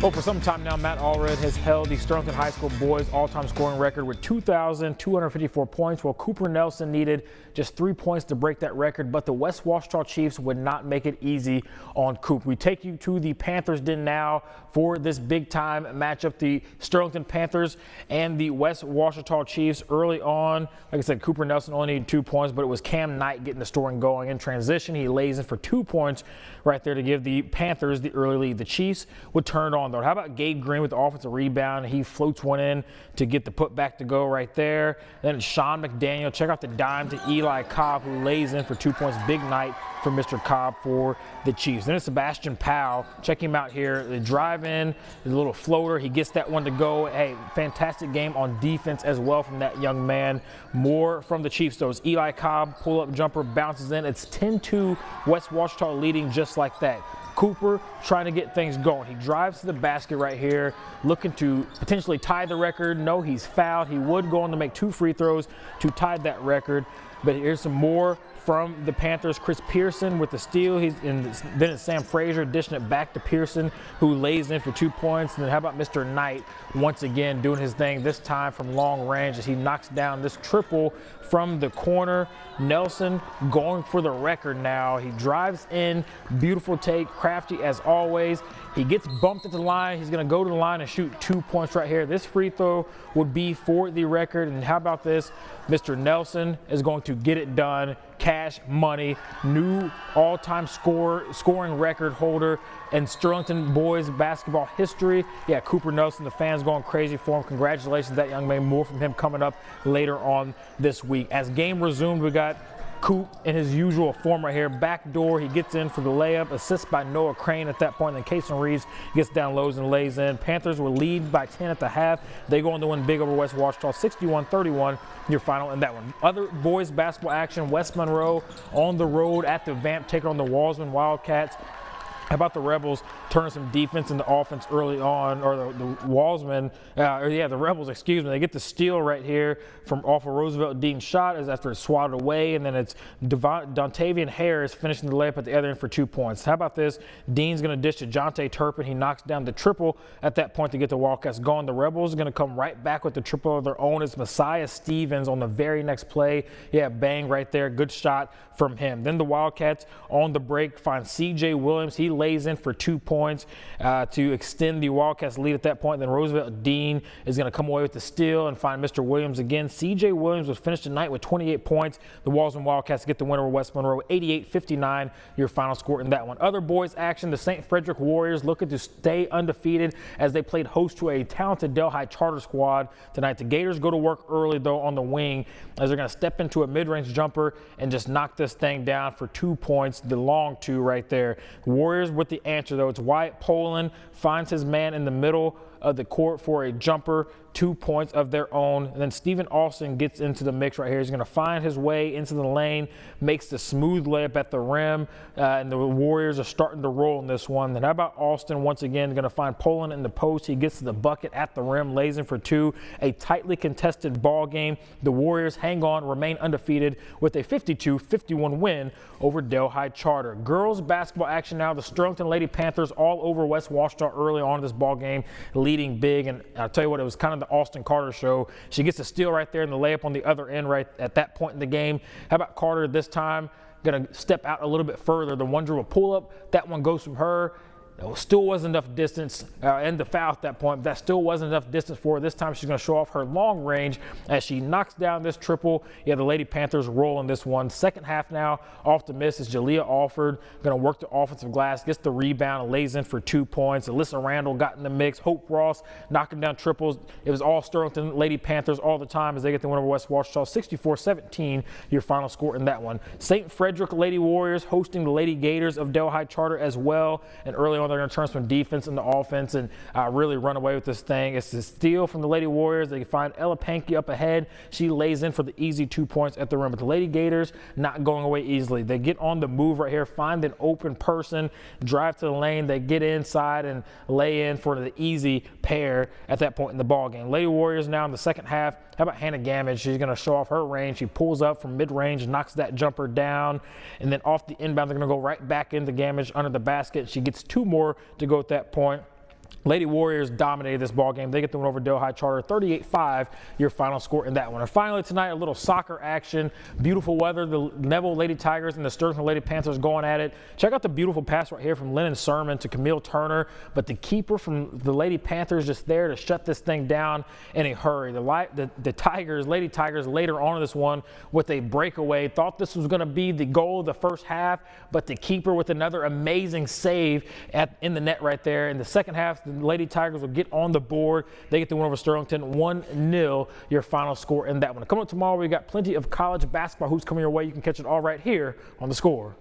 Well, for some time now, Matt Allred has held the Sterling High School boys all-time scoring record with 2,254 points, while Cooper Nelson needed just 3 points to break that record, but the West Washita Chiefs would not make it easy on Coop. We take you to the Panthers Den now for this big-time matchup, the Sterling Panthers and the West Washita Chiefs. Early on, like I said, Cooper Nelson only needed 2 points, but it was Cam Knight getting the scoring going. In transition, he lays in for 2 points right there to give the Panthers the early lead. The Chiefs would turn it on, though. How about Gabe Green with the offensive rebound? He floats one in to get the putback to go right there. Then it's Sean McDaniel. Check out the dime to Eli Cobb, who lays in for 2 points. Big night for Mr. Cobb for the Chiefs. Then it's Sebastian Powell. Check him out here. The drive in, the little floater. He gets that one to go. Hey, fantastic game on defense as well from that young man. More from the Chiefs, though. It's Eli Cobb, pull-up jumper, bounces in. It's 10-2, West Washita leading just like that. Cooper trying to get things going. He drives to the basket right here, looking to potentially tie the record. No, he's fouled. He would go on to make 2 free throws to tie that record. But here's some more from the Panthers. Chris Pearson with the steal. Then it's Sam Frazier dishing it back to Pearson, who lays in for 2 points. And then how about Mr. Knight once again doing his thing, this time from long range as he knocks down this triple from the corner. Nelson going for the record now. He drives in, beautiful take, crafty as always. He gets bumped at the line. He's going to go to the line and shoot 2 points right here. This free throw would be for the record. And how about this? Mr. Nelson is going to get it done. Cash money, new all-time scoring record holder in Sterling boys basketball history. Yeah, Cooper Nelson, the fans going crazy for him. Congratulations, that young man. More from him coming up later on this week. As game resumed, we got Coop in his usual form right here. Back door, he gets in for the layup. Assist by Noah Crane at that point. Then Kason Reeves gets down lows and lays in. Panthers will lead by 10 at the half. They go on to win big over West Washita, 61-31. Your final in that one. Other boys basketball action, West Monroe on the road at the Vamp, taking on the Walsman Wildcats. How about the Rebels turning some defense into offense early on, or the Walsman, the Rebels, excuse me. They get the steal right here from off of Roosevelt Dean's shot as after it's swatted away, and then it's Dontavian Harris finishing the layup at the other end for 2 points. How about this? Dean's going to dish to Jonte Turpin. He knocks down the triple at that point to get the Wildcats going. The Rebels are going to come right back with the triple of their own. It's Messiah Stevens on the very next play. Yeah, bang right there. Good shot from him. Then the Wildcats on the break find C.J. Williams. He lays in for 2 points to extend the Wildcats lead at that point. Then Roosevelt Dean is going to come away with the steal and find Mr. Williams again. C.J. Williams was finished tonight with 28 points. The Walsman Wildcats get the win over West Monroe, 88-59, your final score in that one. Other boys action, the St. Frederick Warriors looking to stay undefeated as they played host to a talented Delhi Charter squad tonight. The Gators go to work early, though, on the wing as they're going to step into a mid-range jumper and just knock this thing down for 2 points, the long two right there. Warriors with the answer, though. It's Wyatt Poland finds his man in the middle of the court for a jumper, 2 points of their own. And then Stephen Austin gets into the mix right here. He's going to find his way into the lane, makes the smooth layup at the rim, and the Warriors are starting to roll in this one. Then how about Austin once again going to find Poland in the post. He gets to the bucket at the rim, lays in for 2. A tightly contested ball game. The Warriors hang on, remain undefeated with a 52-51 win over Delhi Charter. Girls basketball action now. The Sterling Lady Panthers all over West Washita early on in this ball game, leading big. And I'll tell you what, it was kind of the Austin Carter show. She gets a steal right there and the layup on the other end right at that point in the game. How about Carter this time? Going to step out a little bit further. The one dribble pull up, that one goes from her. It still wasn't enough distance, and the foul at that point. But that still wasn't enough distance for her. This time she's going to show off her long range as she knocks down this triple. Yeah, the Lady Panthers roll in this one. Second half now, off the miss is Jalea Alford. Going to work the offensive glass, gets the rebound, and lays in for 2 points. Alyssa Randall got in the mix. Hope Ross knocking down triples. It was all Sterling Lady Panthers all the time as they get the win over West Washita. 64-17, your final score in that one. St. Frederick Lady Warriors hosting the Lady Gators of Delhi Charter as well. And early on, they're going to turn some defense into offense and really run away with this thing. It's a steal from the Lady Warriors. They find Ella Pankey up ahead. She lays in for the easy 2 points at the rim. But the Lady Gators not going away easily. They get on the move right here, find an open person, drive to the lane. They get inside and lay in for the easy pair at that point in the ball game. Lady Warriors now in the second half. How about Hannah Gamage? She's going to show off her range. She pulls up from mid-range, knocks that jumper down, and then off the inbound, they're going to go right back into Gamage under the basket. She gets 2 more to go at that point. Lady Warriors dominated this ball game. They get the win over Delhi Charter, 38-5, your final score in that one. And finally tonight, a little soccer action. Beautiful weather. The Neville Lady Tigers and the Sterling Lady Panthers going at it. Check out the beautiful pass right here from Lennon Sermon to Camille Turner. But the keeper from the Lady Panthers just there to shut this thing down in a hurry. The Tigers, Lady Tigers, later on in this one with a breakaway. Thought this was going to be the goal of the first half, but the keeper with another amazing save in the net right there. In the second half, the Lady Tigers will get on the board. They get the win over Sterlington, 1-0, your final score in that one. Coming up tomorrow, we got plenty of college basketball hoops coming your way. You can catch it all right here on The Score.